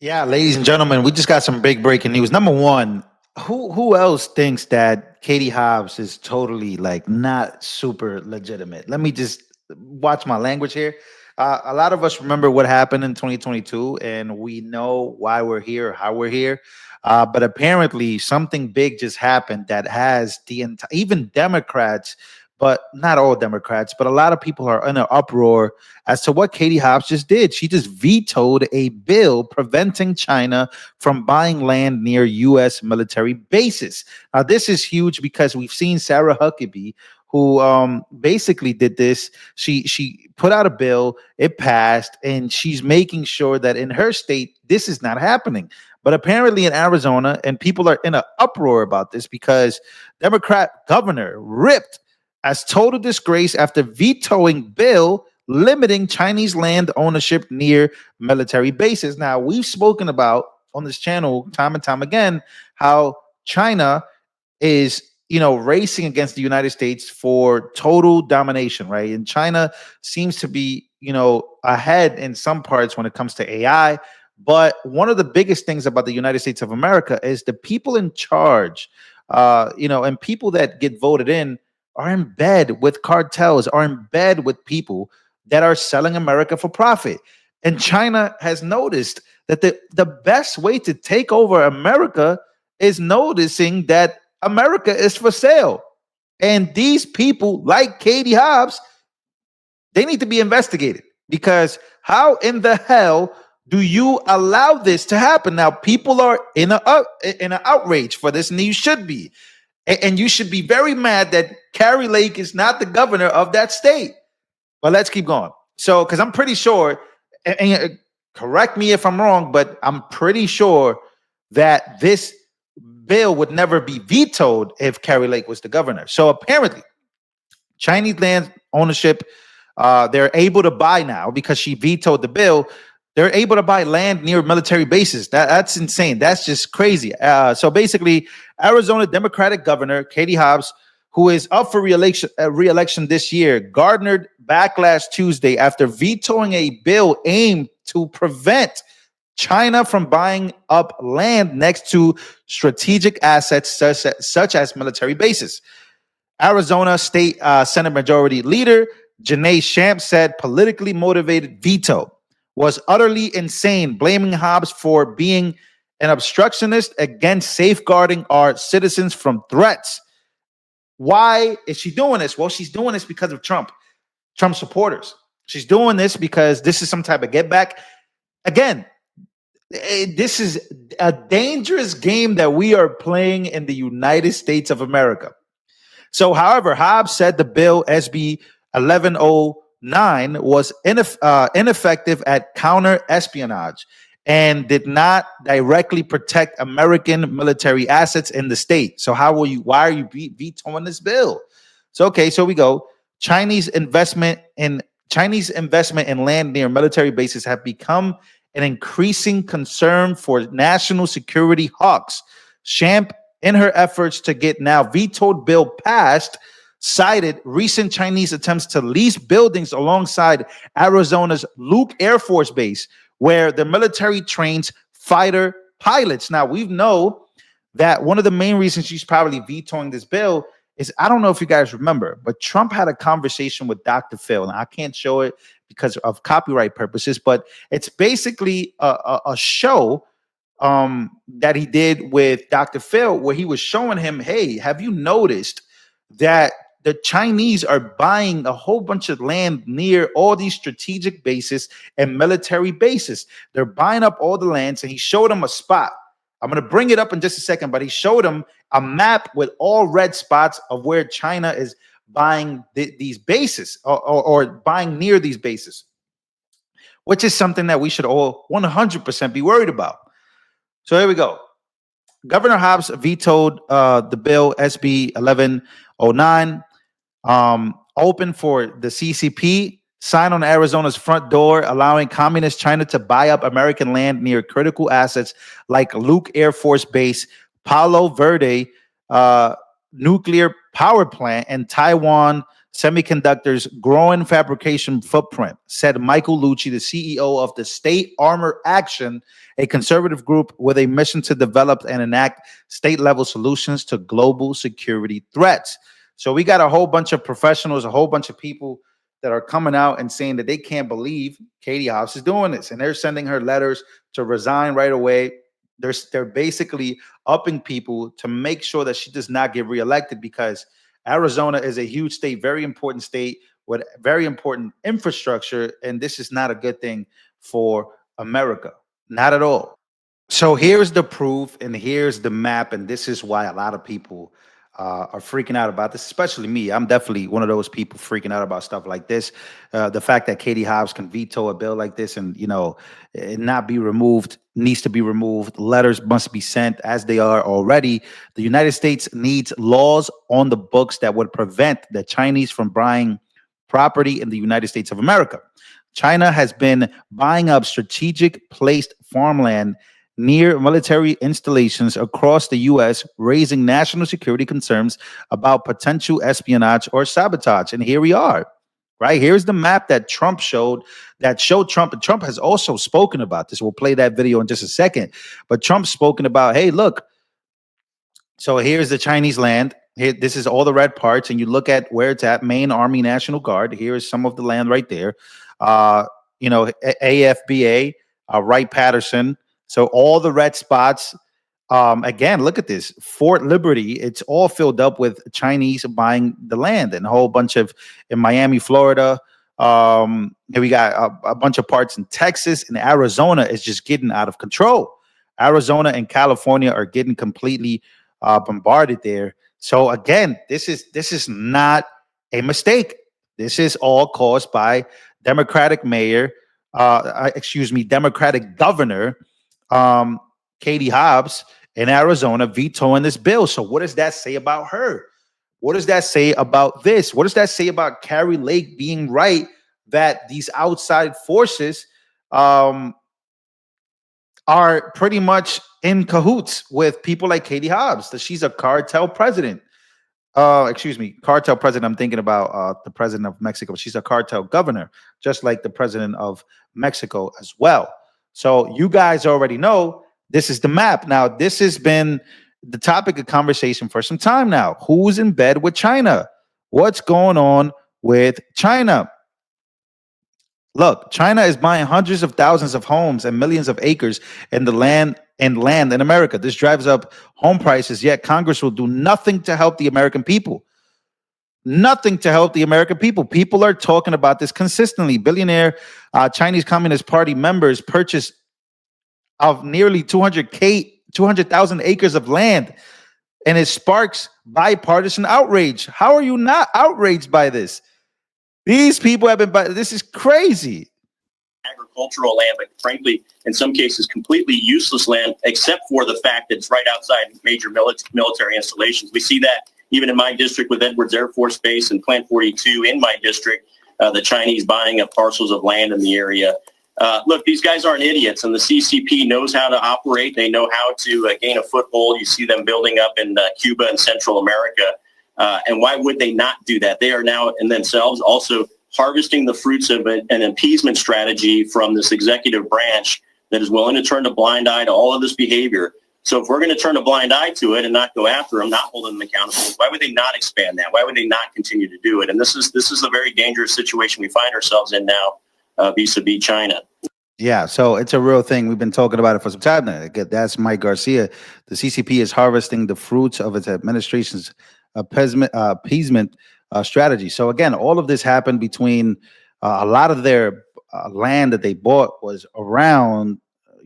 Yeah, ladies and gentlemen, we just got some big breaking news. Number one, who else thinks that Katie Hobbs is totally like not super legitimate? Let me just watch my language here. A lot of us remember what happened in 2022, and we know why we're here, how we're here. But apparently, something big just happened that has the entire, even Democrats, but not all Democrats, but a lot of people are in an uproar as to what Katie Hobbs just did. She just vetoed a bill preventing China from buying land near U.S. military bases. Now, this is huge because we've seen Sarah Huckabee, who basically did this. She put out a bill, it passed, and she's making sure that in her state this is not happening. But apparently in Arizona, and people are in an uproar about this because Democrat governor ripped as total disgrace after vetoing bill limiting Chinese land ownership near military bases. Now, we've spoken about on this channel time and time again how China is, racing against the United States for total domination, right? And China seems to be, ahead in some parts when it comes to AI. But one of the biggest things about the United States of America is the people in charge, and people that get voted in are in bed with cartels, are in bed with people that are selling America for profit. And China has noticed that the best way to take over America is noticing that America is for sale. And these people, like Katie Hobbs, they need to be investigated because how in the hell do you allow this to happen? Now, people are in an outrage for this, and you should be. And you should be very mad that Carrie Lake is not the governor of that state. But let's keep going. So, because I'm pretty sure, and correct me if I'm wrong, but I'm pretty sure that this bill would never be vetoed if Carrie Lake was the governor. So apparently, Chinese land ownership, they're able to buy now because she vetoed the bill. They're able to buy land near military bases. That's insane. That's just crazy. So basically, Arizona Democratic Governor Katie Hobbs, who is up for re-election this year, garnered backlash Tuesday after vetoing a bill aimed to prevent China from buying up land next to strategic assets such as military bases. Arizona State Senate Majority Leader Janae Shamp said politically motivated veto was utterly insane, blaming Hobbs for being an obstructionist against safeguarding our citizens from threats. Why is she doing this? Well, she's doing this because of Trump supporters. She's doing this because this is some type of get back. Again, this is a dangerous game that we are playing in the United States of America. So, however, Hobbs said the bill SB 1109 was ineffective at counter espionage and did not directly protect American military assets in the state. So, why are you vetoing this bill? So, okay, so we go. Chinese investment in land near military bases have become an increasing concern for national security hawks. Shamp, in her efforts to get now vetoed bill passed, cited recent Chinese attempts to lease buildings alongside Arizona's Luke Air Force Base, where the military trains fighter pilots. Now, we know that one of the main reasons she's probably vetoing this bill is, I don't know if you guys remember, but Trump had a conversation with Dr. Phil. Now, I can't show it because of copyright purposes, but it's basically a show that he did with Dr. Phil, where he was showing him, hey, have you noticed that the Chinese are buying a whole bunch of land near all these strategic bases and military bases? They're buying up all the lands, and he showed him a spot. I'm going to bring it up in just a second, but he showed him a map with all red spots of where China is buying these bases or buying near these bases, which is something that we should all 100% be worried about. So here we go. Governor Hobbs vetoed the bill SB 1109, open for the CCP, sign on Arizona's front door, allowing communist China to buy up American land near critical assets like Luke Air Force Base, Palo Verde nuclear power plant, and Taiwan semiconductors growing fabrication footprint, said Michael Lucci, the CEO of the State Armor Action, a conservative group with a mission to develop and enact state level solutions to global security threats. So we got a whole bunch of professionals, a whole bunch of people that are coming out and saying that they can't believe Katie Hobbs is doing this, and they're sending her letters to resign right away. They're basically upping people to make sure that she does not get reelected, because Arizona is a huge state, very important state with very important infrastructure, and this is not a good thing for America. Not at all. So here's the proof, and here's the map, and this is why a lot of people are freaking out about this, especially me. I'm definitely one of those people freaking out about stuff like this. The fact that Katie Hobbs can veto a bill like this, and it not be removed, needs to be removed. Letters must be sent, as they are already. The United States needs laws on the books that would prevent the Chinese from buying property in the United States of America. China has been buying up strategic placed farmland near military installations across the U.S., raising national security concerns about potential espionage or sabotage. And here we are, right? Here's the map that Trump showed, that showed Trump. And Trump has also spoken about this. We'll play that video in just a second. But Trump's spoken about, hey, look, so here's the Chinese land. Here, this is all the red parts, and you look at where it's at. Main Army National Guard. Here is some of the land right there. AFBA, Wright Patterson. So all the red spots. Again, look at this. Fort Liberty. It's all filled up with Chinese buying the land, and a whole bunch of in Miami, Florida. Here we got a bunch of parts in Texas, and Arizona is just getting out of control. Arizona and California are getting completely bombarded there. So again, this is not a mistake. This is all caused by Democratic Democratic governor Katie Hobbs in Arizona vetoing this bill. So what does that say about her? What does that say about this? What does that say about Kari Lake being right that these outside forces are pretty much in cahoots with people like Katie Hobbs, that she's a cartel president. Cartel president. I'm thinking about the president of Mexico. She's a cartel governor, just like the president of Mexico as well. So you guys already know this is the map. Now, this has been the topic of conversation for some time now. Who's in bed with China? What's going on with China? Look, China is buying hundreds of thousands of homes and millions of acres in the land in America. This drives up home prices, yet Congress will do nothing to help the American people. Nothing to help the American people. People are talking about this consistently. Billionaire Chinese Communist Party members purchased of nearly 200,000 acres of land, and it sparks bipartisan outrage. How are you not outraged by this? These people have been, this is crazy. Agricultural land, but frankly, in some cases, completely useless land, except for the fact that it's right outside major military installations. We see that even in my district with Edwards Air Force Base and Plant 42 in my district, the Chinese buying up parcels of land in the area. Look, these guys aren't idiots, and the CCP knows how to operate. They know how to gain a foothold. You see them building up in Cuba and Central America. And why would they not do that? They are now in themselves also harvesting the fruits of an appeasement strategy from this executive branch that is willing to turn a blind eye to all of this behavior. So if we're going to turn a blind eye to it and not go after them, not hold them accountable, why would they not expand that? Why would they not continue to do it? And this is a very dangerous situation we find ourselves in now, vis-a-vis China. Yeah, so it's a real thing. We've been talking about it for some time now. That's Mike Garcia. The CCP is harvesting the fruits of its administration's appeasement strategy. So again, all of this happened between a lot of their land that they bought was around,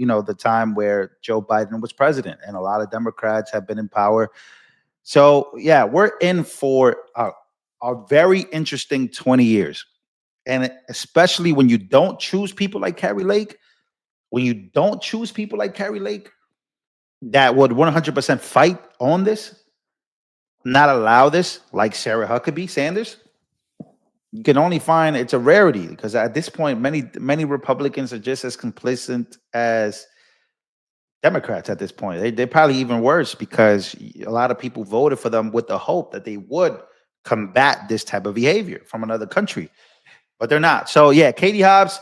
the time where Joe Biden was president, and a lot of Democrats have been in power. So yeah, we're in for a very interesting 20 years. And especially when you don't choose people like Kari Lake, that would 100% fight on this, not allow this, like Sarah Huckabee Sanders, you can only find, it's a rarity, because at this point, many Republicans are just as complicit as Democrats at this point. They're probably even worse, because a lot of people voted for them with the hope that they would combat this type of behavior from another country, but they're not. So yeah, Katie Hobbs,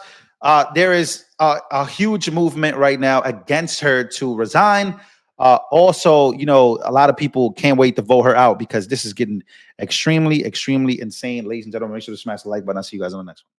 there is a huge movement right now against her to resign. Also, you know, a lot of people can't wait to vote her out because this is getting extremely, extremely insane. Ladies and gentlemen, make sure to smash the like button. I'll see you guys on the next one.